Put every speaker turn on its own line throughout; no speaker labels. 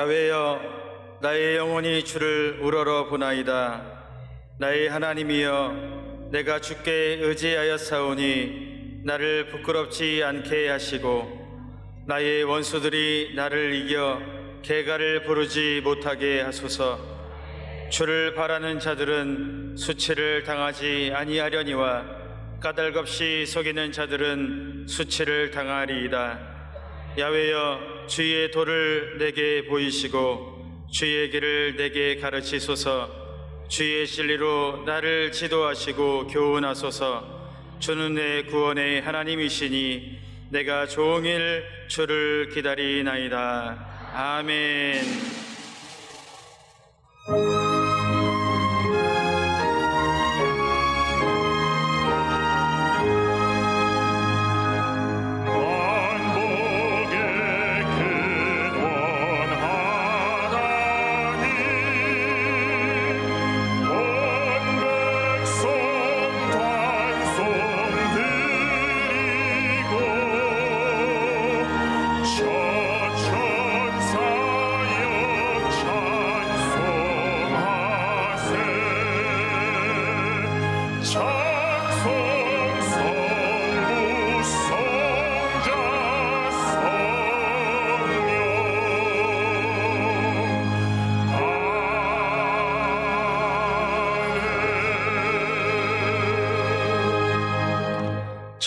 야훼여, 나의 영혼이 주를 우러러 보나이다. 나의 하나님이여, 내가 주께 의지하였사오니 나를 부끄럽지 않게 하시고 나의 원수들이 나를 이겨 개가를 부르지 못하게 하소서. 주를 바라는 자들은 수치를 당하지 아니하려니와 까닭없이 속이는 자들은 수치를 당하리이다. 야훼여, 주의 도를 내게 보이시고 주의 길을 내게 가르치소서. 주의 진리로 나를 지도하시고 교훈하소서. 주는 내 구원의 하나님이시니 내가 종일 주를 기다리나이다. 아멘.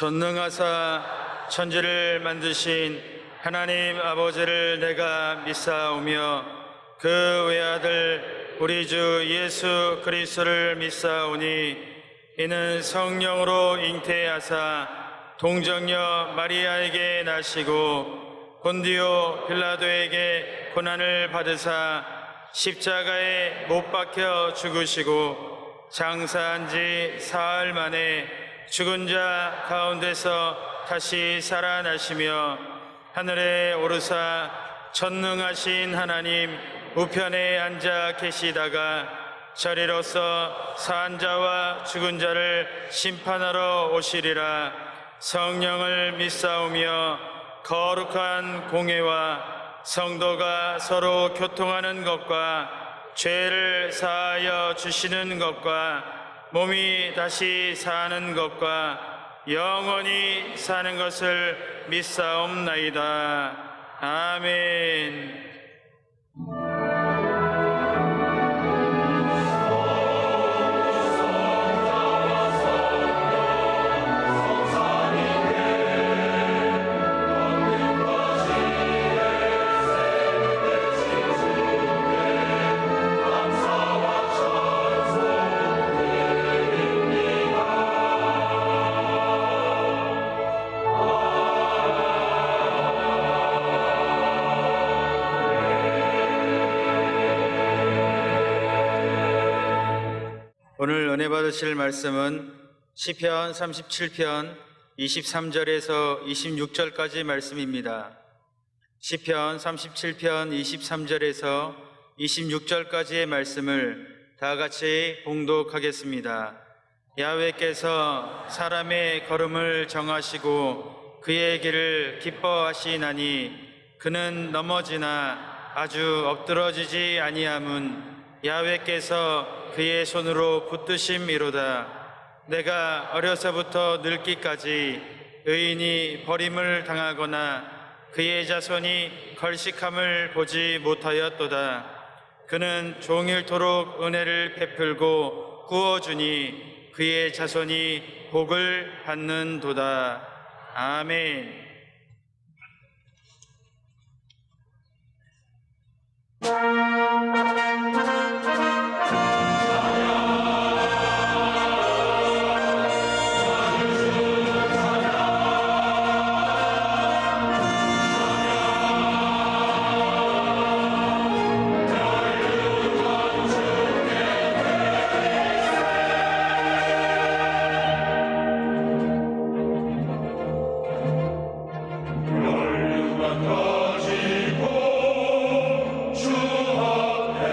전능하사 천지를 만드신 하나님 아버지를 내가 믿사오며 그 외아들 우리 주 예수 그리스도를 믿사오니 이는 성령으로 잉태하사 동정녀 마리아에게 나시고 본디오 빌라도에게 고난을 받으사 십자가에 못 박혀 죽으시고 장사한 지 사흘 만에 죽은 자 가운데서 다시 살아나시며 하늘에 오르사 전능하신 하나님 우편에 앉아 계시다가 저리로서 산 자와 죽은 자를 심판하러 오시리라. 성령을 믿사오며 거룩한 공회와 성도가 서로 교통하는 것과 죄를 사하여 주시는 것과 몸이 다시 사는 것과 영원히 사는 것을 믿사옵나이다. 아멘. 오늘 은혜 받으실 말씀은 시편 37편 23절에서 26절까지 말씀입니다. 시편 37편 23절에서 26절까지의 말씀을 다 같이 봉독하겠습니다. 야훼께서 사람의 걸음을 정하시고 그의 길을 기뻐하시나니 그는 넘어지나 아주 엎드러지지 아니함은 야훼께서 그의 손으로 붙드심이로다. 내가 어려서부터 늙기까지 의인이 버림을 당하거나 그의 자손이 걸식함을 보지 못하였도다. 그는 종일토록 은혜를 베풀고 구워주니 그의 자손이 복을 받는도다. 아멘.
가지고 주 앞에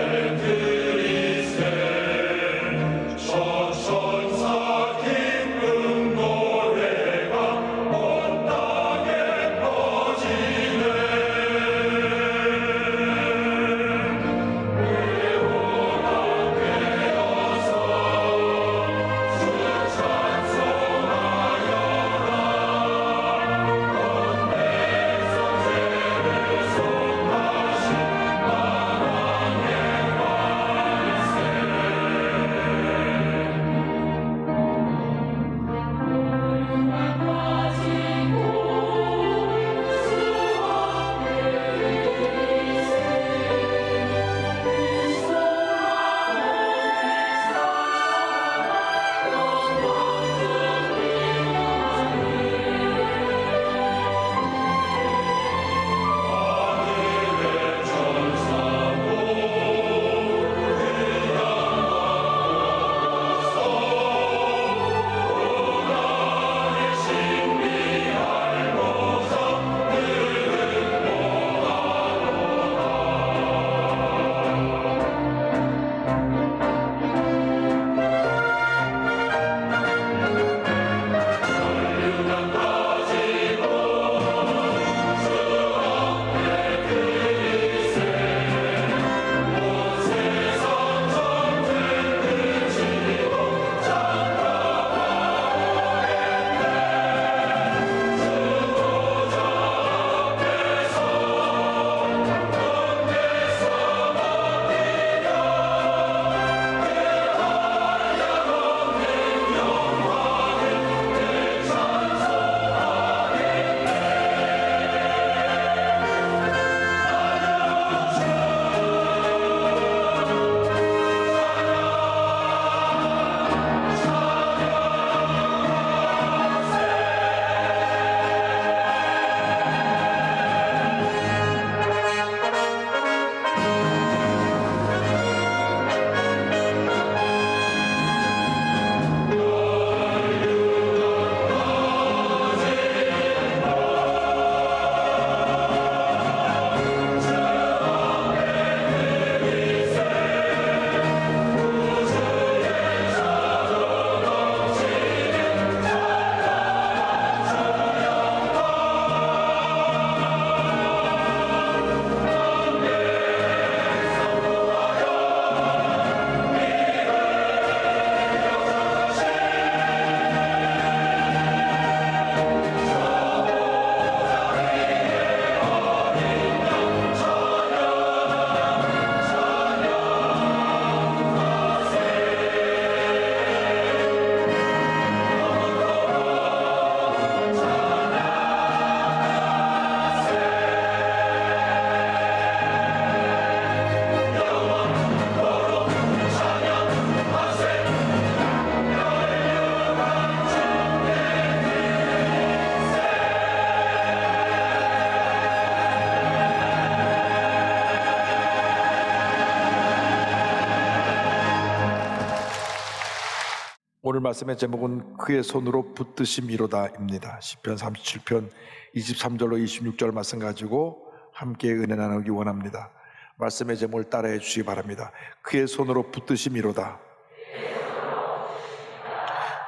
오늘 말씀의 제목은 그의 손으로 붙드심이로다입니다. 시편 37편 23절로 26절 말씀 가지고 함께 은혜 나누기 원합니다. 말씀의 제목을 따라해 주시기 바랍니다. 그의 손으로 붙드심이로다.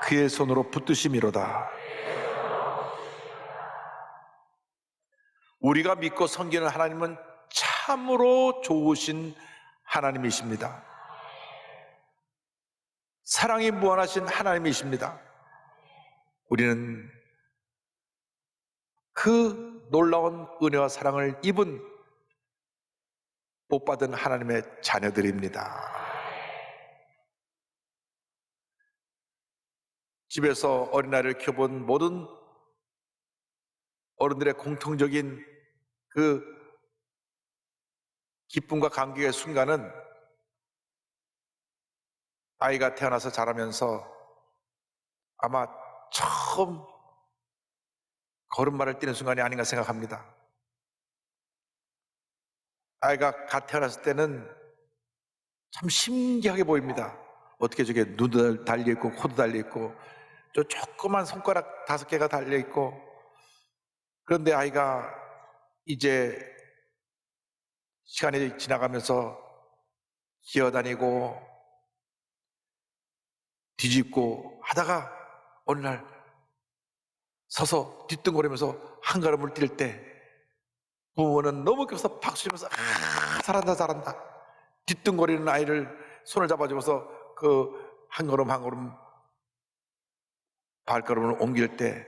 그의 손으로 붙드심이로다. 우리가 믿고 섬기는 하나님은 참으로 좋으신 하나님이십니다. 사랑이 무한하신 하나님이십니다. 우리는 그 놀라운 은혜와 사랑을 입은 복받은 하나님의 자녀들입니다. 집에서 어린아이를 키워본 모든 어른들의 공통적인 그 기쁨과 감격의 순간은 아이가 태어나서 자라면서 아마 처음 걸음마를 뛰는 순간이 아닌가 생각합니다. 아이가 갓 태어났을 때는 참 신기하게 보입니다. 어떻게 저게 눈도 달려있고 코도 달려있고 저 조그만 손가락 5개가 달려있고, 그런데 아이가 이제 시간이 지나가면서 기어다니고 뒤집고 하다가 어느 날 서서 뒤뚱거리면서 한 걸음을 뛸 때 부모는 너무 기뻐서 박수치면서 잘한다 잘한다. 뒤뚱거리는 아이를 손을 잡아주면서 그 한 걸음 한 걸음 발걸음을 옮길 때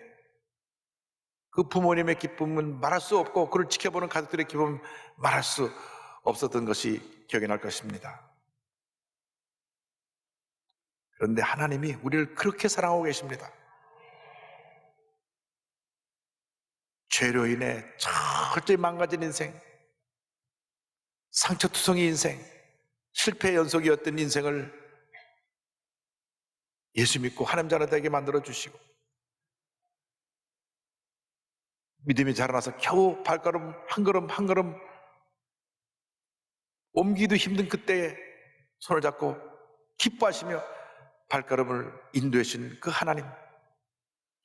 그 부모님의 기쁨은 말할 수 없고, 그를 지켜보는 가족들의 기쁨은 말할 수 없었던 것이 기억이 날 것입니다. 그런데 하나님이 우리를 그렇게 사랑하고 계십니다. 죄로 인해 철저히 망가진 인생, 상처투성이 인생, 실패의 연속이었던 인생을 예수 믿고 하나님 자녀 되게 만들어 주시고, 믿음이 자라나서 겨우 발걸음 한 걸음 한 걸음 옮기기도 힘든 그때에 손을 잡고 기뻐하시며 발걸음을 인도해 주신 그 하나님,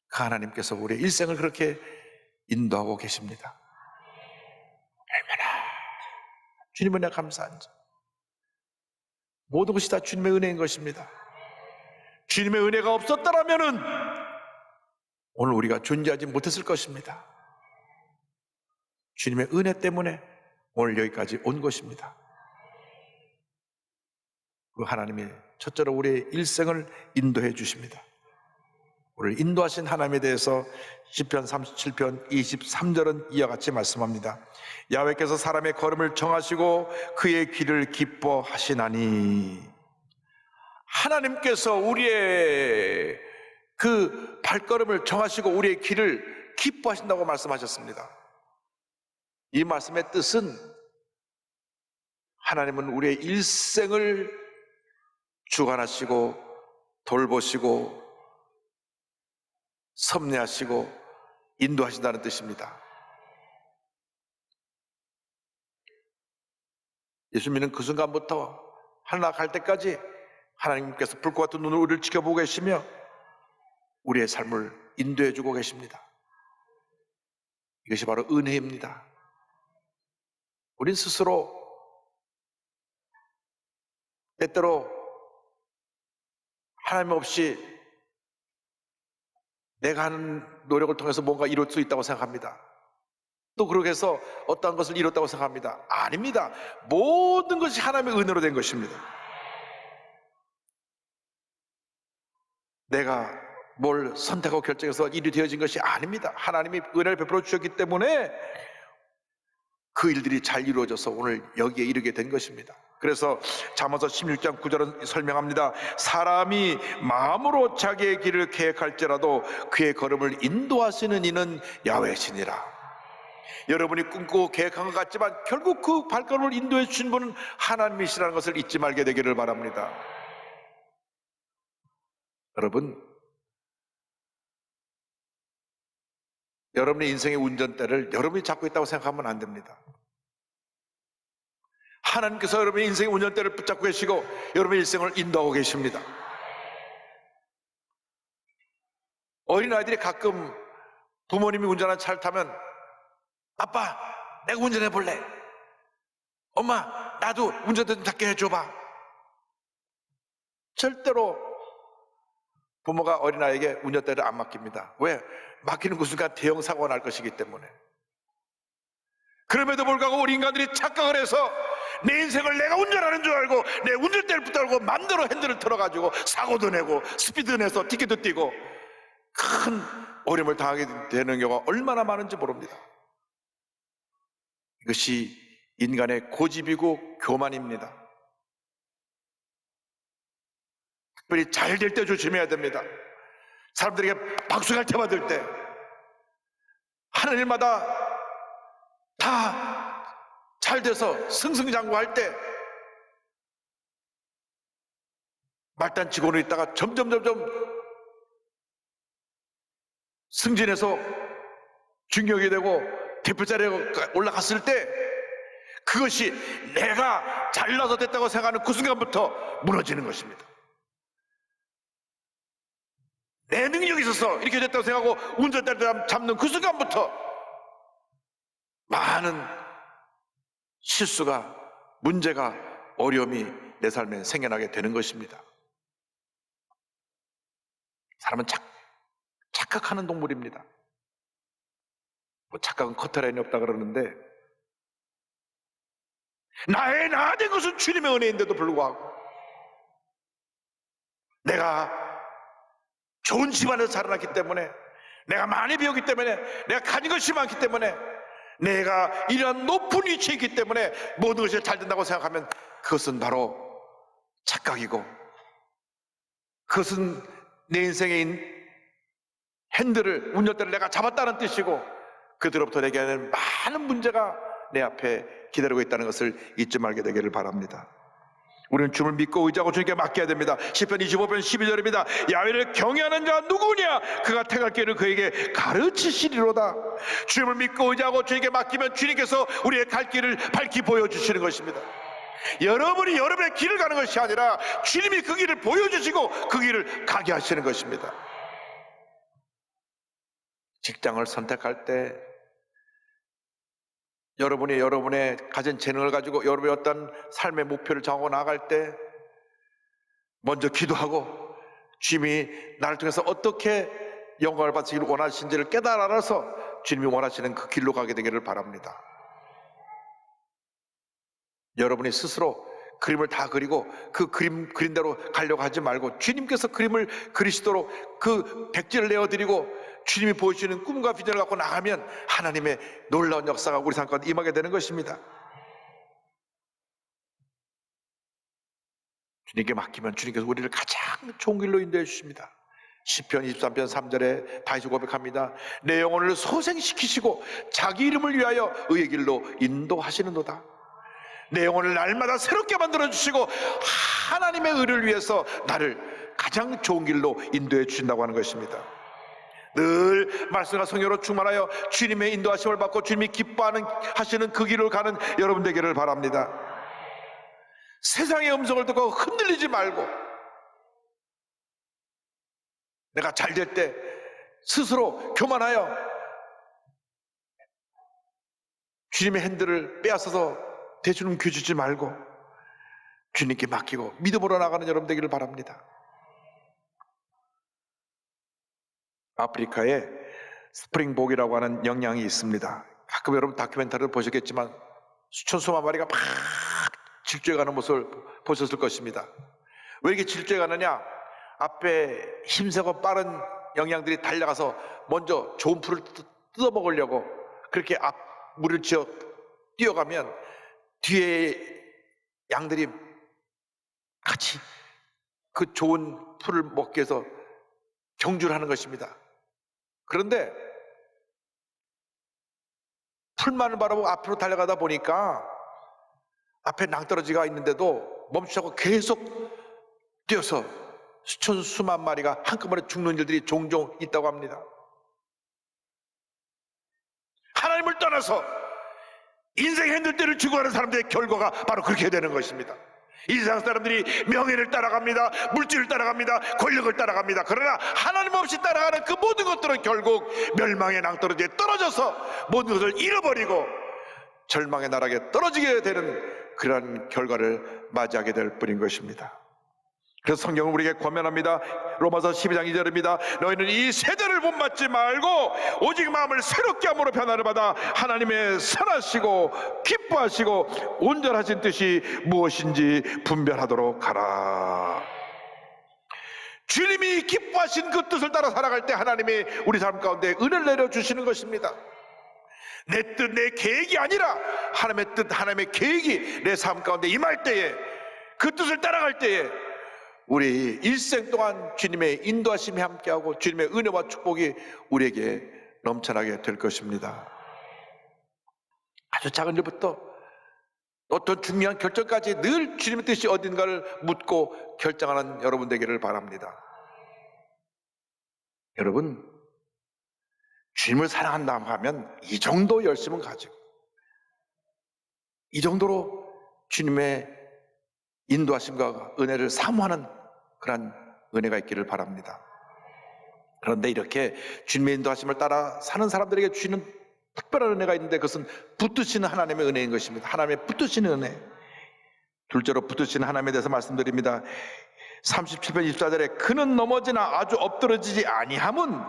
그 하나님께서 우리의 일생을 그렇게 인도하고 계십니다. 얼마나 주님 은혜 감사한지. 모든 것이 다 주님의 은혜인 것입니다. 주님의 은혜가 없었더라면은 오늘 우리가 존재하지 못했을 것입니다. 주님의 은혜 때문에 오늘 여기까지 온 것입니다. 그 하나님이 첫째로 우리의 일생을 인도해 주십니다. 우리를 인도하신 하나님에 대해서 시편 37편 23절은 이와 같이 말씀합니다. 야훼께서 사람의 걸음을 정하시고 그의 길을 기뻐하시나니. 하나님께서 우리의 그 발걸음을 정하시고 우리의 길을 기뻐하신다고 말씀하셨습니다. 이 말씀의 뜻은 하나님은 우리의 일생을 주관하시고 돌보시고 섭리하시고 인도하신다는 뜻입니다. 예수 믿는 그 순간부터 하늘나라 갈 때까지 하나님께서 불과 같은 눈으로 우리를 지켜보고 계시며 우리의 삶을 인도해 주고 계십니다. 이것이 바로 은혜입니다. 우린 스스로 때때로 하나님 없이 내가 하는 노력을 통해서 뭔가 이룰 수 있다고 생각합니다. 또 그렇게 해서 어떠한 것을 이뤘다고 생각합니다. 아닙니다. 모든 것이 하나님의 은혜로 된 것입니다. 내가 뭘 선택하고 결정해서 일이 되어진 것이 아닙니다. 하나님이 은혜를 베풀어 주셨기 때문에 그 일들이 잘 이루어져서 오늘 여기에 이르게 된 것입니다. 그래서 잠언서 16장 9절은 설명합니다. 사람이 마음으로 자기의 길을 계획할지라도 그의 걸음을 인도하시는 이는 야훼시니라. 여러분이 꿈꾸고 계획한 것 같지만 결국 그 발걸음을 인도해 주신 분은 하나님이시라는 것을 잊지 말게 되기를 바랍니다. 여러분, 여러분의 인생의 운전대를 여러분이 잡고 있다고 생각하면 안 됩니다. 하나님께서 여러분의 인생의 운전대를 붙잡고 계시고 여러분의 일생을 인도하고 계십니다. 어린아이들이 가끔 부모님이 운전하는 차를 타면 아빠 내가 운전해 볼래, 엄마 나도 운전대 좀 닦게 해줘봐. 절대로 부모가 어린아이에게 운전대를 안 맡깁니다. 왜? 맡기는 그 순간 대형 사고가 날 것이기 때문에. 그럼에도 불구하고 우리 인간들이 착각을 해서 내 인생을 내가 운전하는 줄 알고 내 운전대를 붙들고 맘대로 핸들을 틀어가지고 사고도 내고 스피드 내서 티켓도 띄고 큰 어려움을 당하게 되는 경우가 얼마나 많은지 모릅니다. 이것이 인간의 고집이고 교만입니다. 특별히 잘 될 때 조심해야 됩니다. 사람들에게 박수갈 때 받을 때, 하는 일마다 다 잘 돼서 승승장구할 때 말단치고는 있다가 점점 승진해서 중경이 되고 대표 자리에 올라갔을 때 그것이 내가 잘나서 됐다고 생각하는 그 순간부터 무너지는 것입니다. 내 능력이 있어서 이렇게 됐다고 생각하고 운전대를 잡는 그 순간부터 많은 실수가, 문제가, 어려움이 내 삶에 생겨나게 되는 것입니다. 사람은 착각하는 동물입니다. 뭐 착각은 커트라인이 없다 그러는데, 나의 나된 것은 주님의 은혜인데도 불구하고 내가 좋은 집안에서 자라났기 때문에, 내가 많이 배웠기 때문에, 내가 가진 것이 많기 때문에, 내가 이러한 높은 위치에 있기 때문에 모든 것이 잘 된다고 생각하면 그것은 바로 착각이고, 그것은 내 인생의 핸들을, 운전대를 내가 잡았다는 뜻이고, 그들로부터 내게는 많은 문제가 내 앞에 기다리고 있다는 것을 잊지 말게 되기를 바랍니다. 우리는 주를 믿고 의지하고 주님께 맡겨야 됩니다. 시편 25편 12절입니다. 야훼를 경외하는 자 누구냐? 그가 택할 길을 그에게 가르치시리로다. 주님을 믿고 의지하고 주님께 맡기면 주님께서 우리의 갈 길을 밝히 보여주시는 것입니다. 여러분이 여러분의 길을 가는 것이 아니라 주님이 그 길을 보여주시고 그 길을 가게 하시는 것입니다. 직장을 선택할 때 여러분이 여러분의 가진 재능을 가지고 여러분의 어떤 삶의 목표를 정하고 나아갈 때 먼저 기도하고 주님이 나를 통해서 어떻게 영광을 받으시기를 원하시는지를 깨달아 알아서 주님이 원하시는 그 길로 가게 되기를 바랍니다. 여러분이 스스로 그림을 다 그리고 그 그린대로 가려고 하지 말고 주님께서 그림을 그리시도록 그 백지를 내어드리고 주님이 보여주시는 꿈과 비전을 갖고 나가면 하나님의 놀라운 역사가 우리 삶 가운데 임하게 되는 것입니다. 주님께 맡기면 주님께서 우리를 가장 좋은 길로 인도해 주십니다. 시편 23편 3절에 다시 고백합니다. 내 영혼을 소생시키시고 자기 이름을 위하여 의의 길로 인도하시는도다. 내 영혼을 날마다 새롭게 만들어주시고 하나님의 의를 위해서 나를 가장 좋은 길로 인도해 주신다고 하는 것입니다. 늘 말씀과 성령으로 충만하여 주님의 인도하심을 받고 주님이 기뻐하시는 그 길을 가는 여러분 되기를 바랍니다. 세상의 음성을 듣고 흔들리지 말고 내가 잘 될 때 스스로 교만하여 주님의 핸들을 빼앗아서 대주는 귀주지 말고 주님께 맡기고 믿음으로 나가는 여러분 되기를 바랍니다. 아프리카에 스프링복이라고 하는 영양이 있습니다. 가끔 여러분 다큐멘터리를 보셨겠지만 수천 수만 마리가 막 질주해가는 모습을 보셨을 것입니다. 왜 이렇게 질주해가느냐? 앞에 힘세고 빠른 영양들이 달려가서 먼저 좋은 풀을 뜯어먹으려고 그렇게 앞 무리를 지어 뛰어가면 뒤에 양들이 같이 그 좋은 풀을 먹기 위해서 경주를 하는 것입니다. 그런데 풀만을 바라보고 앞으로 달려가다 보니까 앞에 낭떠러지가 있는데도 멈추고 계속 뛰어서 수천 수만 마리가 한꺼번에 죽는 일들이 종종 있다고 합니다. 하나님을 떠나서 인생 핸들대를 주고 가는 사람들의 결과가 바로 그렇게 되는 것입니다. 이 세상 사람들이 명예를 따라갑니다. 물질을 따라갑니다. 권력을 따라갑니다. 그러나 하나님 없이 따라가는 그 모든 것들은 결국 멸망의 낭떠러지에 떨어져서 모든 것을 잃어버리고 절망의 나락에 떨어지게 되는 그러한 결과를 맞이하게 될 뿐인 것입니다. 그래서 성경은 우리에게 권면합니다. 로마서 12장 2절입니다. 너희는 이 세대를 본받지 말고 오직 마음을 새롭게 함으로 변화를 받아 하나님의 선하시고 기뻐하시고 온전하신 뜻이 무엇인지 분별하도록 하라. 주님이 기뻐하신 그 뜻을 따라 살아갈 때 하나님이 우리 삶 가운데 은혜를 내려주시는 것입니다. 내 뜻, 내 계획이 아니라 하나님의 뜻, 하나님의 계획이 내 삶 가운데 임할 때에, 그 뜻을 따라갈 때에 우리 일생 동안 주님의 인도하심이 함께하고 주님의 은혜와 축복이 우리에게 넘쳐나게 될 것입니다. 아주 작은 일부터 어떤 중요한 결정까지 늘 주님의 뜻이 어딘가를 묻고 결정하는 여러분 되기를 바랍니다. 여러분, 주님을 사랑한다 하면 이 정도 열심은 가지고, 이 정도로 주님의 인도하심과 은혜를 사모하는 그런 은혜가 있기를 바랍니다. 그런데 이렇게 주님의 인도하심을 따라 사는 사람들에게 주시는 특별한 은혜가 있는데 그것은 붙드시는 하나님의 은혜인 것입니다. 하나님의 붙드시는 은혜. 둘째로 붙드시는 하나님에 대해서 말씀드립니다. 37편 24절에 그는 넘어지나 아주 엎드러지지 아니함은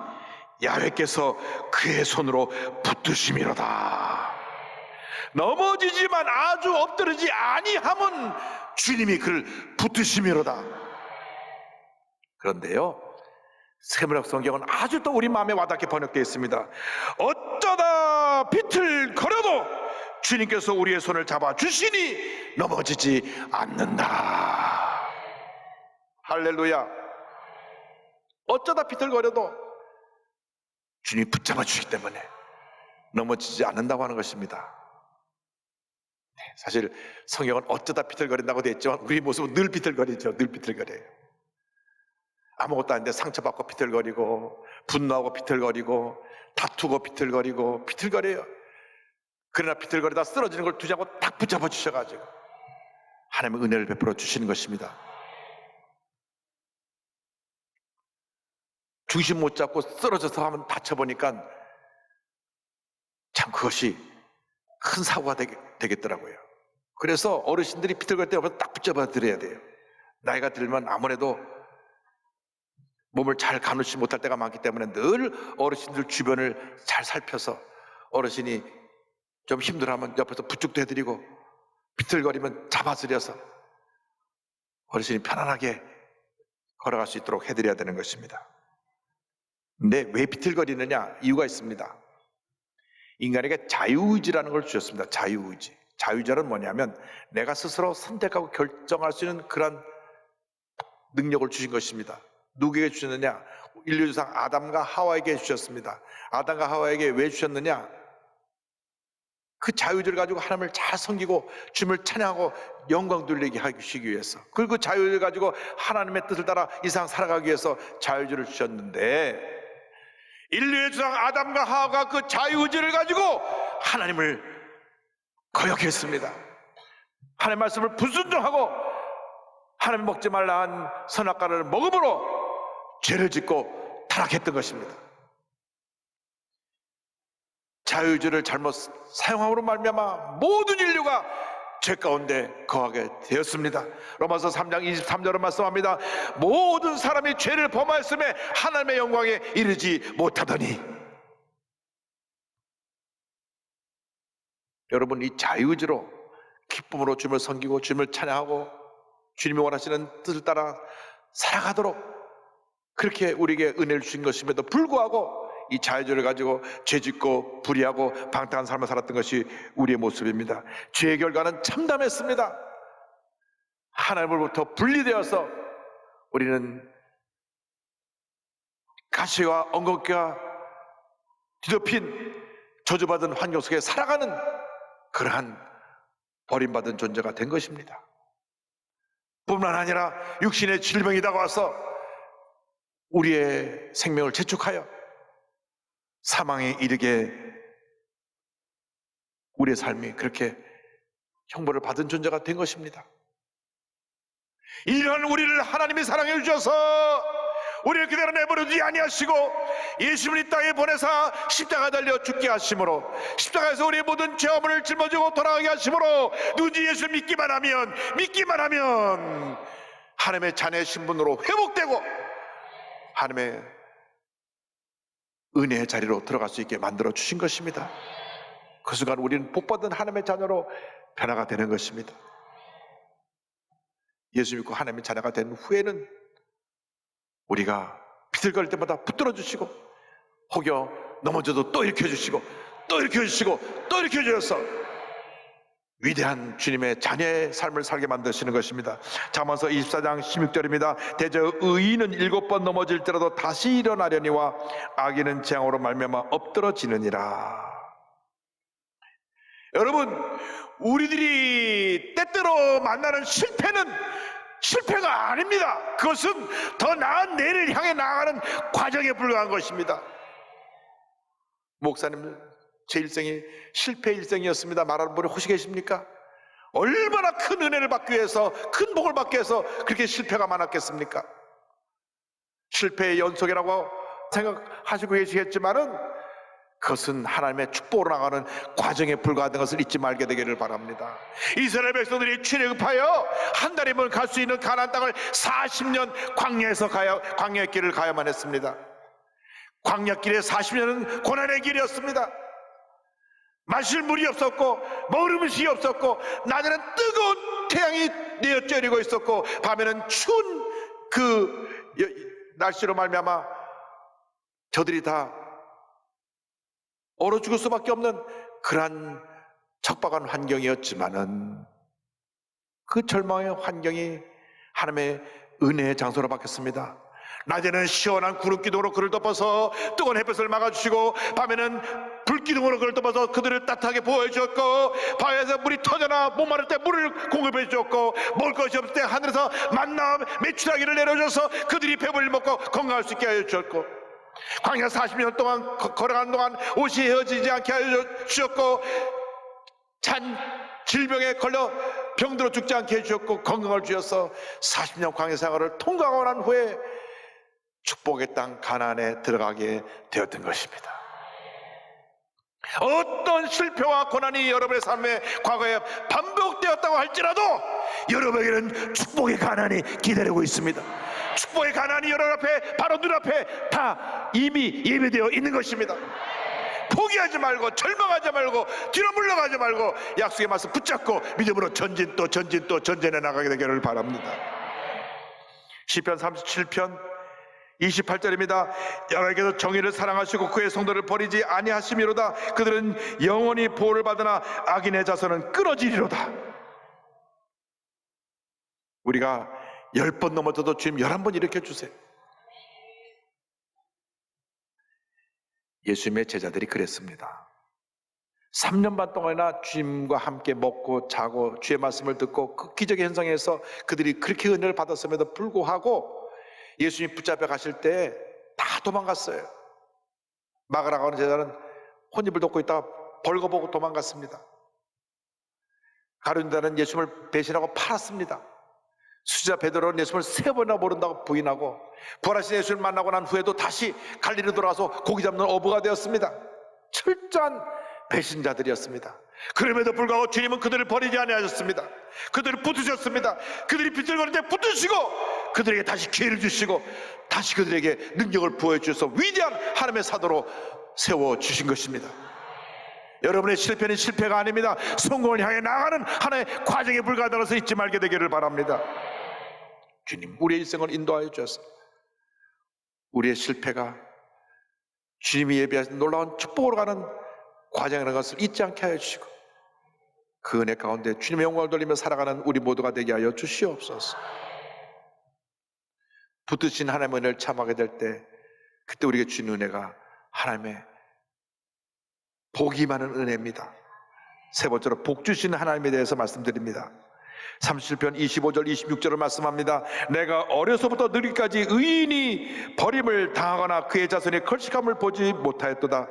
야훼께서 그의 손으로 붙드심이로다. 넘어지지만 아주 엎드러지지 아니함은 주님이 그를 붙드심이로다. 그런데요, 세번역 성경은 아주 또 우리 마음에 와닿게 번역되어 있습니다. 어쩌다 비틀거려도 주님께서 우리의 손을 잡아주시니 넘어지지 않는다. 할렐루야. 어쩌다 비틀거려도 주님이 붙잡아 주시기 때문에 넘어지지 않는다고 하는 것입니다. 사실 성경은 어쩌다 비틀거린다고 되어 있지만 우리 모습은 늘 비틀거리죠. 늘 비틀거려요. 아무것도 아닌데 상처받고 비틀거리고 분노하고 비틀거리고 다투고 비틀거리고 비틀거려요. 그러나 비틀거리다 쓰러지는 걸 두지 않고 딱 붙잡아 주셔가지고 하나님의 은혜를 베풀어 주시는 것입니다. 중심 못 잡고 쓰러져서 한번 다쳐보니까 참 그것이 큰 사고가 되겠더라고요. 그래서 어르신들이 비틀거릴 때 딱 붙잡아 드려야 돼요. 나이가 들면 아무래도 몸을 잘 가누지 못할 때가 많기 때문에 늘 어르신들 주변을 잘 살펴서 어르신이 좀 힘들어하면 옆에서 부축도 해드리고 비틀거리면 잡아드려서 어르신이 편안하게 걸어갈 수 있도록 해드려야 되는 것입니다. 근데 왜 비틀거리느냐? 이유가 있습니다. 인간에게 자유의지라는 걸 주셨습니다. 자유의지. 자유의지는 뭐냐면 내가 스스로 선택하고 결정할 수 있는 그런 능력을 주신 것입니다. 누구에게 주셨느냐? 인류조상 아담과 하와에게 주셨습니다. 아담과 하와에게 왜 주셨느냐? 그 자유의지를 가지고 하나님을 잘 섬기고 주님을 찬양하고 영광 돌리게 하시기 위해서, 그리고 그 자유의지를 가지고 하나님의 뜻을 따라 이 세상 살아가기 위해서 자유의지를 주셨는데, 인류의 조상 아담과 하와가 그 자유의지를 가지고 하나님을 거역했습니다. 하나님의 말씀을 불순종하고 하나님 먹지 말라 한 선악과를 먹음으로 죄를 짓고 타락했던 것입니다. 자유의지를 잘못 사용함으로 말미암아 모든 인류가 죄 가운데 거하게 되었습니다. 로마서 3장 23절은 말씀합니다. 모든 사람이 죄를 범하였음에 하나님의 영광에 이르지 못하더니. 여러분, 이 자유의지로 기쁨으로 주님을 섬기고 주님을 찬양하고 주님이 원하시는 뜻을 따라 살아가도록 그렇게 우리에게 은혜를 주신 것임에도 불구하고 이 자유의지를 가지고 죄짓고 불의하고 방탕한 삶을 살았던 것이 우리의 모습입니다. 죄의 결과는 참담했습니다. 하나님으로부터 분리되어서 우리는 가시와 엉겅퀴와 뒤덮인 저주받은 환경 속에 살아가는 그러한 버림받은 존재가 된 것입니다. 뿐만 아니라 육신의 질병이 다가와서 우리의 생명을 재촉하여 사망에 이르게 우리의 삶이 그렇게 형벌을 받은 존재가 된 것입니다. 이런 우리를 하나님이 사랑해 주셔서 우리를 그대로 내버려두지 아니하시고 예수님을 이 땅에 보내사 십자가 달려 죽게 하심으로, 십자가에서 우리의 모든 죄업을 짊어지고 돌아가게 하심으로, 누구지 예수를 믿기만 하면 하나님의 자녀의 신분으로 회복되고 하나님의 은혜의 자리로 들어갈 수 있게 만들어 주신 것입니다. 그 순간 우리는 복받은 하나님의 자녀로 변화가 되는 것입니다. 예수 믿고 하나님의 자녀가 된 후에는 우리가 비틀거릴 때마다 붙들어 주시고, 혹여 넘어져도 또 일으켜 주시고, 또 일으켜 주시고, 또 일으켜 주셔서 위대한 주님의 자녀의 삶을 살게 만드시는 것입니다. 잠언서 24장 16절입니다. 대저 의인은 7번 넘어질지라도 다시 일어나려니와 악인은 재앙으로 말미암아 엎드러지느니라. 여러분, 우리들이 때때로 만나는 실패는 실패가 아닙니다. 그것은 더 나은 내일을 향해 나아가는 과정에 불과한 것입니다. 목사님, 제 일생이 실패 일생이었습니다 말하는 분이 혹시 계십니까? 얼마나 큰 은혜를 받기 위해서, 큰 복을 받기 위해서 그렇게 실패가 많았겠습니까? 실패의 연속이라고 생각하시고 계시겠지만은 그것은 하나님의 축복으로 나가는 과정에 불과하다는 것을 잊지 말게 되기를 바랍니다. 이스라엘 백성들이 출애굽하여 한 달이면 갈 수 있는 가나안 땅을 40년 광야의 길을 가야만 했습니다. 광야길의 40년은 고난의 길이었습니다. 마실 물이 없었고 먹을 음식이 없었고, 낮에는 뜨거운 태양이 내어 쬐리고 있었고, 밤에는 추운 그 날씨로 말미암아 저들이 다 얼어 죽을 수밖에 없는 그러한 척박한 환경이었지만은 그 절망의 환경이 하나님의 은혜의 장소로 바뀌었습니다. 낮에는 시원한 구름기둥으로 그를 덮어서 뜨거운 햇볕을 막아주시고, 밤에는 불기둥으로 그를 덮어서 그들을 따뜻하게 보호해주었고, 바위에서 물이 터져나 목마를 때 물을 공급해주었고, 먹을 것이 없을 때 하늘에서 만나 메추라기를 내려줘서 그들이 배불리 먹고 건강할 수 있게 해주었고, 광야 40년 동안 걸어가는 동안 옷이 헤어지지 않게 해주셨고, 찬 질병에 걸려 병들어 죽지 않게 해주셨고, 건강을 주셔서 40년 광야 생활을 통과하고 난 후에 축복의 땅 가나안에 들어가게 되었던 것입니다. 어떤 실패와 고난이 여러분의 삶의 과거에 반복되었다고 할지라도 여러분에게는 축복의 가나안이 기다리고 있습니다. 축복의 가나안이 여러분 앞에, 바로 눈앞에 다 이미 예배되어 있는 것입니다. 포기하지 말고, 절망하지 말고, 뒤로 물러가지 말고 약속의 말씀 붙잡고 믿음으로 전진 또 전진해 나가게 되기를 바랍니다. 시편 37편 28절입니다. 여호와께서 정의를 사랑하시고 그의 성도를 버리지 아니하심이로다. 그들은 영원히 보호를 받으나 악인의 자손은 끊어지리로다. 우리가 10번 넘어져도 주님 11번 일으켜 주세요. 예수님의 제자들이 그랬습니다. 3년 반 동안이나 주님과 함께 먹고 자고 주의 말씀을 듣고 그 기적의 현상에서 그들이 그렇게 은혜를 받았음에도 불구하고 예수님 붙잡혀 가실 때 다 도망갔어요. 막으라고 하는 제자는 혼입을 덮고 있다가 벌거보고 도망갔습니다. 가룟유다는 예수님을 배신하고 팔았습니다. 수자 베드로는 예수님을 3번이나 모른다고 부인하고, 부활하신 예수를 만나고 난 후에도 다시 갈릴리로 돌아와서 고기 잡는 어부가 되었습니다. 철저한 배신자들이었습니다. 그럼에도 불구하고 주님은 그들을 버리지 아니하셨습니다. 그들을 붙으셨습니다. 그들이 비틀거릴 때 붙으시고 그들에게 다시 기회를 주시고 다시 그들에게 능력을 부어해 주셔서 위대한 하나님의 사도로 세워주신 것입니다. 여러분의 실패는 실패가 아닙니다. 성공을 향해 나가는 하나의 과정에 불과하다는 것을 잊지 말게 되기를 바랍니다. 주님, 우리의 일생을 인도하여 주셔서 우리의 실패가 주님이 예비하신 놀라운 축복으로 가는 과정이라는 것을 잊지 않게 하여 주시고, 그 은혜 가운데 주님의 영광을 돌리며 살아가는 우리 모두가 되게 하여 주시옵소서. 붙으신 하나님의 은혜를 참하게 될 때, 그때 우리에게 주는 은혜가 하나님의 복이 많은 은혜입니다. 세 번째로 복 주시는 하나님에 대해서 말씀드립니다. 37편 25절 26절을 말씀합니다. 내가 어려서부터 늙기까지 의인이 버림을 당하거나 그의 자손이 걸식함을 보지 못하였도다.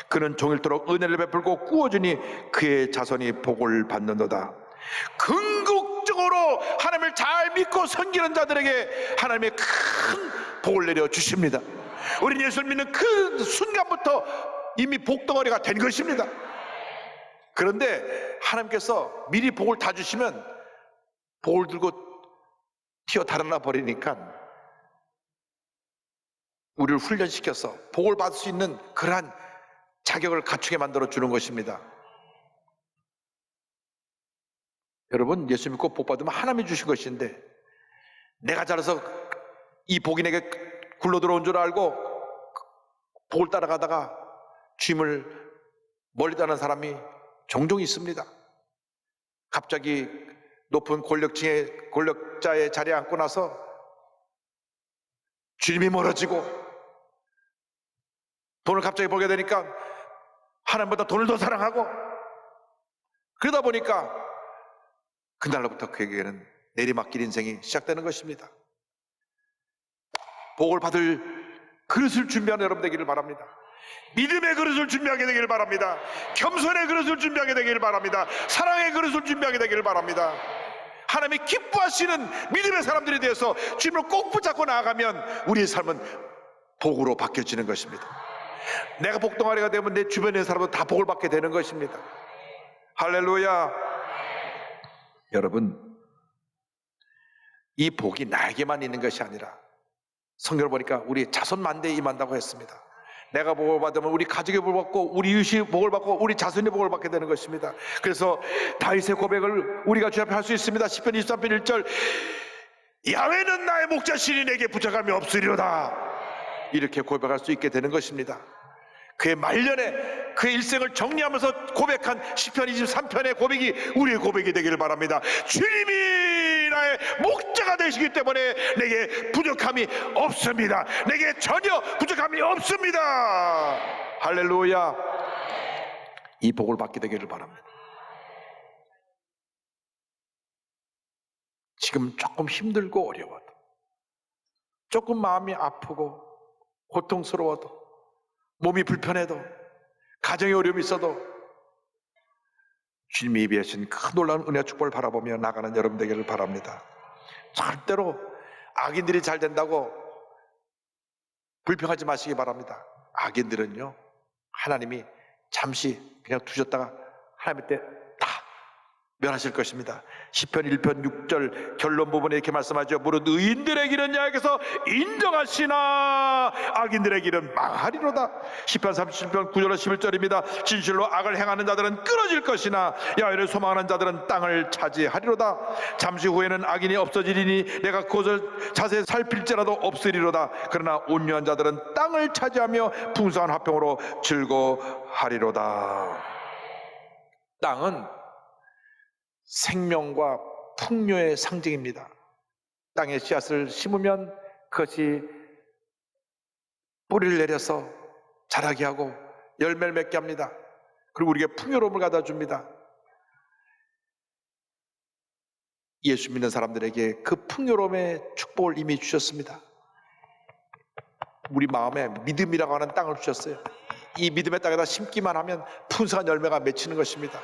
그는 종일토록 은혜를 베풀고 꾸어주니 그의 자손이 복을 받는도다. 궁극적으로 하나님을 잘 믿고 섬기는 자들에게 하나님의 큰 복을 내려 주십니다. 우리는 예수를 믿는 그 순간부터 이미 복덩어리가 된 것입니다. 그런데 하나님께서 미리 복을 다 주시면 복을 들고 튀어 달아나 버리니까 우리를 훈련시켜서 복을 받을 수 있는 그러한 자격을 갖추게 만들어 주는 것입니다. 여러분, 예수 믿고 복 받으면 하나님이 주신 것인데 내가 잘해서 이 복이 내게 굴러 들어온 줄 알고 복을 따라가다가 주님을 멀리 따르는 사람이 종종 있습니다. 갑자기 높은 권력자의 자리에 앉고 나서 주님이 멀어지고 돈을 갑자기 벌게 되니까 하나님보다 돈을 더 사랑하고, 그러다 보니까 그날로부터 그에게는 내리막길 인생이 시작되는 것입니다. 복을 받을 그릇을 준비하는 여러분 되기를 바랍니다. 믿음의 그릇을 준비하게 되기를 바랍니다. 겸손의 그릇을 준비하게 되기를 바랍니다. 사랑의 그릇을 준비하게 되기를 바랍니다. 하나님이 기뻐하시는 믿음의 사람들이 되어서 주님을 꼭 붙잡고 나아가면 우리의 삶은 복으로 바뀌어지는 것입니다. 내가 복덩어리가 되면 내 주변에 있는 사람도 다 복을 받게 되는 것입니다. 할렐루야. 여러분, 이 복이 나에게만 있는 것이 아니라 성경을 보니까 우리 자손 만대에 임한다고 했습니다. 내가 복을 받으면 우리 가족이 복을 받고 우리 이웃이 복을 받고 우리 자손이 복을 받게 되는 것입니다. 그래서 다윗의 고백을 우리가 주 앞에 할 수 있습니다. 시편 23편 1절, 야훼는 나의 목자시니 내게 부족함이 없으리로다. 이렇게 고백할 수 있게 되는 것입니다. 그의 말년에 그의 일생을 정리하면서 고백한 시편 23편의 고백이 우리의 고백이 되기를 바랍니다. 주님이 나의 목자가 되시기 때문에 내게 부족함이 없습니다. 내게 전혀 부족함이 없습니다. 할렐루야. 이 복을 받게 되기를 바랍니다. 지금 조금 힘들고 어려워도, 조금 마음이 아프고 고통스러워도, 몸이 불편해도, 가정에 어려움이 있어도 주님이 예비하신 큰 놀라운 은혜와 축복을 바라보며 나가는 여러분 되기를 바랍니다. 절대로 악인들이 잘 된다고 불평하지 마시기 바랍니다. 악인들은요, 하나님이 잠시 그냥 두셨다가 하나님 때 다 멸하실 것입니다. 시편 1편 6절 결론 부분에 이렇게 말씀하죠. 무릇 의인들의 길은 여호와께서 인정하시나 악인들의 길은 망하리로다. 시편 37편 9절로 11절입니다. 진실로 악을 행하는 자들은 끊어질 것이나 야훼를 소망하는 자들은 땅을 차지하리로다. 잠시 후에는 악인이 없어지리니 내가 그것을 자세히 살필지라도 없으리로다. 그러나 온유한 자들은 땅을 차지하며 풍성한 화평으로 즐거워하리로다. 땅은 생명과 풍요의 상징입니다. 땅에 씨앗을 심으면 그것이 뿌리를 내려서 자라게 하고 열매를 맺게 합니다. 그리고 우리에게 풍요로움을 가져다 줍니다. 예수 믿는 사람들에게 그 풍요로움의 축복을 이미 주셨습니다. 우리 마음에 믿음이라고 하는 땅을 주셨어요. 이 믿음의 땅에다 심기만 하면 풍성한 열매가 맺히는 것입니다.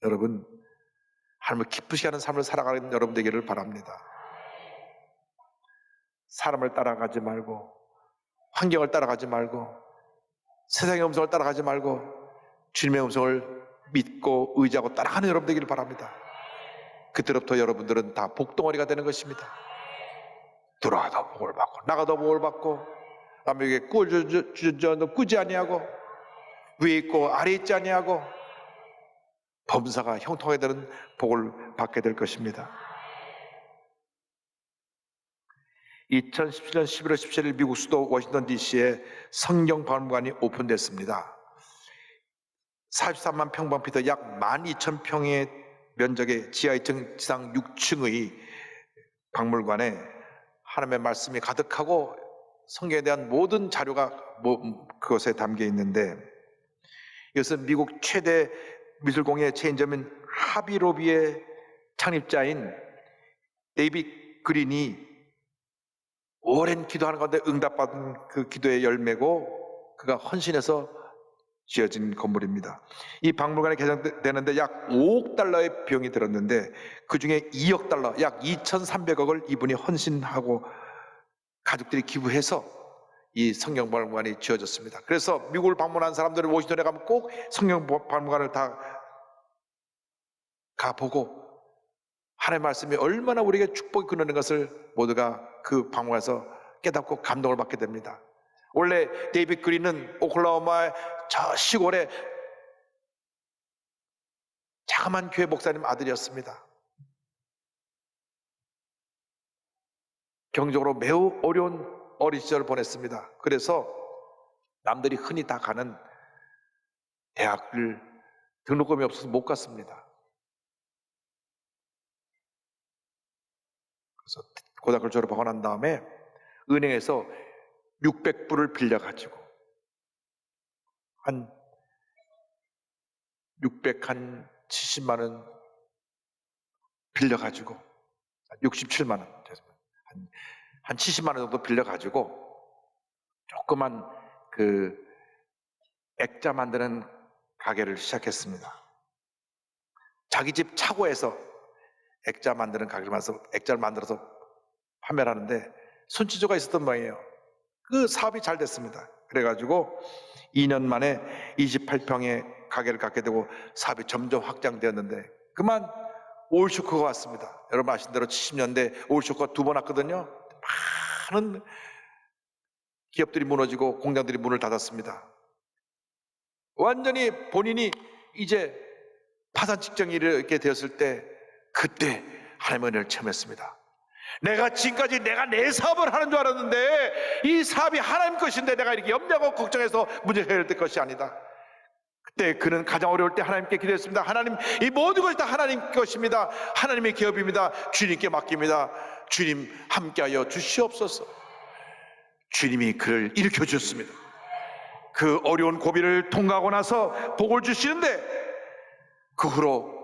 여러분, 하나님을 기쁘시게 하는 삶을 살아가는 여러분 되기를 바랍니다. 사람을 따라가지 말고, 환경을 따라가지 말고, 세상의 음성을 따라가지 말고 주님의 음성을 믿고 의지하고 따라가는 여러분 되기를 바랍니다. 그때부터 여러분들은 다 복덩어리가 되는 것입니다. 들어가도 복을 받고 나가도 복을 받고, 남에게 꾸지 아니하고, 위에 있고 아래 있지 아니하고, 범사가 형통하게 되는 복을 받게 될 것입니다. 2017년 11월 17일 미국 수도 워싱턴 DC에 성경박물관이 오픈됐습니다. 43만 평방피터 약 12,000평의 면적의 지하 2층, 지상 6층의 박물관에 하나님의 말씀이 가득하고 성경에 대한 모든 자료가 그것에 담겨 있는데, 이것은 미국 최대 미술공예 체인점인 하비로비의 창립자인 데이빗 그린이 오랜 기도하는 가운데 응답받은 그 기도의 열매고, 그가 헌신해서 지어진 건물입니다. 이 박물관이 개장되는데 약 5억 달러의 비용이 들었는데 그중에 2억 달러, 약 2,300억을 이분이 헌신하고 가족들이 기부해서 이 성경박물관이 지어졌습니다. 그래서 미국을 방문한 사람들은 워싱턴에 가면 꼭 성경박물관을 다 가보고 하나님의 말씀이 얼마나 우리에게 축복이 그르는 것을 모두가 그 박물관에서 깨닫고 감동을 받게 됩니다. 원래 데이빗 그린은 오클라호마의 저 시골의 자그만 교회 목사님 아들이었습니다. 경제적으로 매우 어려운 어린 시절을 보냈습니다. 그래서 남들이 흔히 다 가는 대학을 등록금이 없어서 못 갔습니다. 그래서 고등학교를 졸업하고 난 다음에 은행에서 600불을 빌려가지고 한 70만 원 빌려가지고 67만 원 한 70만 원 정도 빌려가지고 조그만 그 액자 만드는 가게를 시작했습니다. 자기 집 차고에서 액자 만드는 가게를 만들어서 액자를 만들어서 판매를 하는데 손치조가 있었던 모양이에요. 그 사업이 잘 됐습니다. 그래가지고 2년 만에 28평의 가게를 갖게 되고 사업이 점점 확장되었는데 그만 오일 쇼크가 왔습니다. 여러분 아시는 대로 70년대 오일 쇼크가 2번 왔거든요. 많은 기업들이 무너지고 공장들이 문을 닫았습니다. 완전히 본인이 이제 파산 직전이 이렇게 되었을 때 그때 하나님의 은혜를 체험했습니다. 내가 지금까지 내가 내 사업을 하는 줄 알았는데 이 사업이 하나님 것인데 내가 이렇게 염려하고 걱정해서 문제를 해결될 것이 아니다. 그때 그는 가장 어려울 때 하나님께 기도했습니다. 하나님, 이 모든 것이 다 하나님 것입니다. 하나님의 기업입니다. 주님께 맡깁니다. 주님 함께하여 주시옵소서. 주님이 그를 일으켜 주셨습니다. 그 어려운 고비를 통과하고 나서 복을 주시는데 그 후로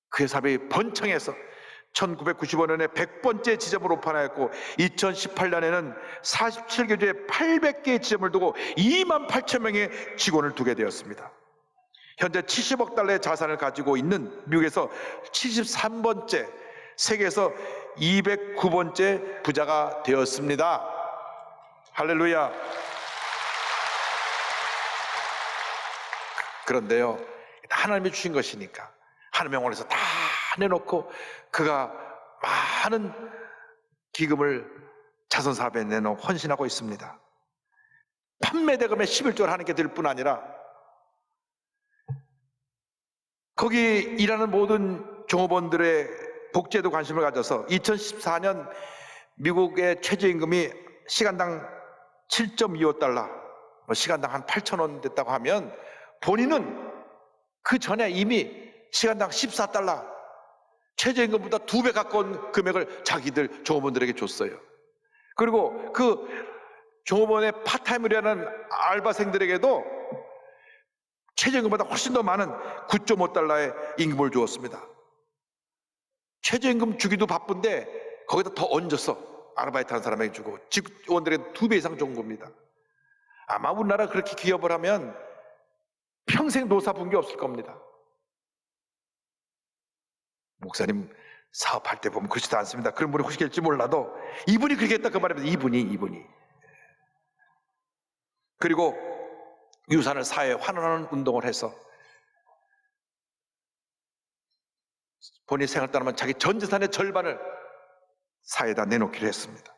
그의 사업이 번창해서 1995년에 100번째 지점을 오픈하였고 2018년에는 47개 주에 800개의 지점을 두고 2만 8천 명의 직원을 두게 되었습니다. 현재 70억 달러의 자산을 가지고 있는 미국에서 73번째, 세계에서 209번째 부자가 되었습니다. 할렐루야. 그런데요, 하나님이 주신 것이니까 하나님의 영혼에서 다 내놓고 그가 많은 기금을 자선사업에 내놓고 헌신하고 있습니다. 판매대금의 11조를 하나님께 드릴 뿐 아니라 거기 일하는 모든 종업원들의 복지에도 관심을 가져서 2014년 미국의 최저임금이 시간당 7.25달러, 시간당 한 8,000원 됐다고 하면 본인은 그 전에 이미 시간당 14달러, 최저임금보다 2배 가까운 금액을 자기들 종업원들에게 줬어요. 그리고 그 종업원의 파타임을 하는 알바생들에게도 최저임금보다 훨씬 더 많은 9.5달러의 임금을 주었습니다. 최저임금 주기도 바쁜데 거기다 더 얹어서 아르바이트 하는 사람에게 주고 직원들에게 2배 이상 준 겁니다. 아마 우리나라 그렇게 기업을 하면 평생 노사 본 게 없을 겁니다. 목사님 사업할 때 보면 그렇지도 않습니다. 그런 분이 혹시 계실지 몰라도 이분이 그렇게 했다 그 말입니다. 이분이. 그리고 유산을 사회에 환원하는 운동을 해서 본인이 생을 떠나면 자기 전 재산의 절반을 사회에다 내놓기로 했습니다.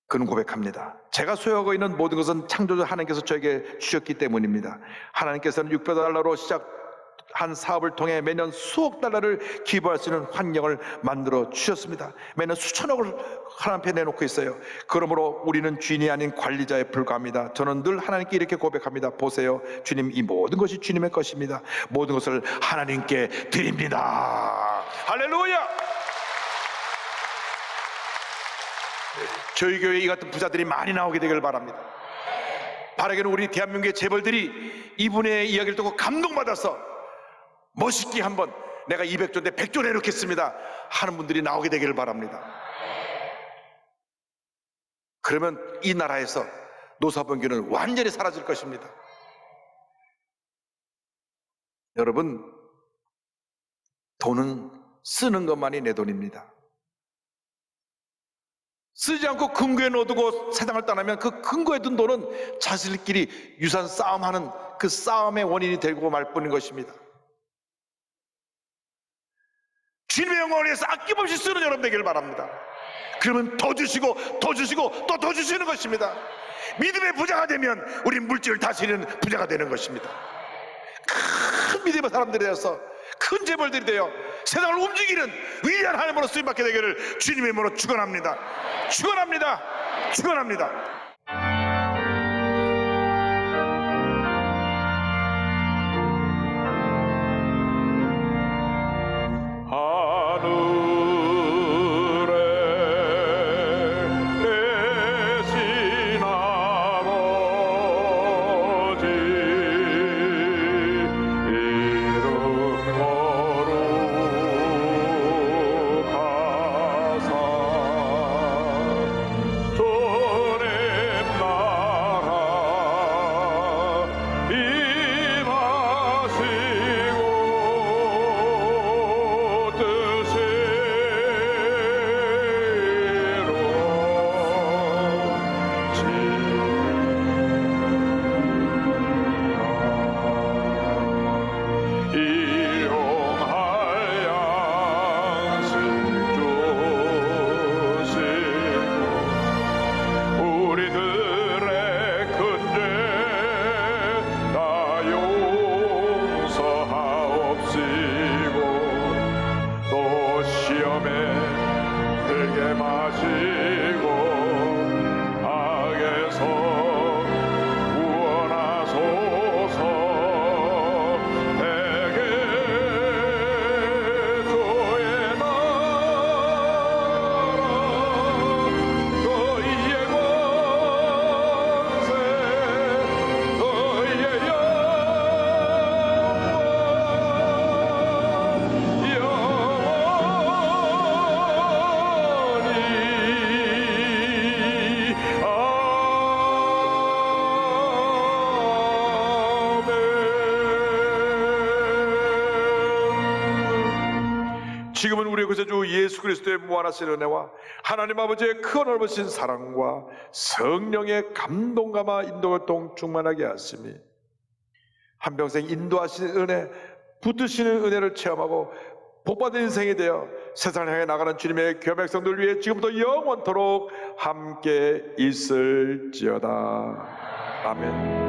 그는 고백합니다. 제가 소유하고 있는 모든 것은 창조주 하나님께서 저에게 주셨기 때문입니다. 하나님께서는 600달러로 시작한 사업을 통해 매년 수억 달러를 기부할 수 있는 환경을 만들어 주셨습니다. 매년 수천억을 하나님 앞에 내놓고 있어요. 그러므로 우리는 주인이 아닌 관리자에 불과합니다. 저는 늘 하나님께 이렇게 고백합니다. 보세요, 주님, 이 모든 것이 주님의 것입니다. 모든 것을 하나님께 드립니다. 할렐루야. 저희 교회에 이 같은 부자들이 많이 나오게 되길 바랍니다. 바라기는 우리 대한민국의 재벌들이 이분의 이야기를 듣고 감동받아서 멋있게 한번 내가 200조인데 100조 내놓겠습니다 하는 분들이 나오게 되기를 바랍니다. 그러면 이 나라에서 노사분규는 완전히 사라질 것입니다. 여러분, 돈은 쓰는 것만이 내 돈입니다. 쓰지 않고 금고에 넣어두고 세상을 떠나면 그 금고에 둔 돈은 자신들끼리 유산 싸움하는 그 싸움의 원인이 되고 말 뿐인 것입니다. 주님의 영광을 위해서 아낌없이 쓰는 여러분 되기를 바랍니다. 그러면 더 주시고 더 주시고 또 더 주시는 것입니다. 믿음의 부자가 되면 우리 물질을 다스리는 부자가 되는 것입니다. 큰 믿음의 사람들이 되어서 큰 재벌들이 되어 세상을 움직이는 위대한 하나님으로 쓰임받게 되기를 주님의 이름으로 축원합니다. 축원합니다. 축원합니다. 지금은 우리의 구세주 예수 그리스도의 무한하신 은혜와 하나님 아버지의 큰 넓으신 사랑과 성령의 감동감화 인도교통 충만하게 하심이 한평생 인도하시는 은혜, 붙드시는 은혜를 체험하고 복받은 인생이 되어 세상을 향해 나가는 주님의 귀한 백성들 위해 지금부터 영원토록 함께 있을지어다. 아멘.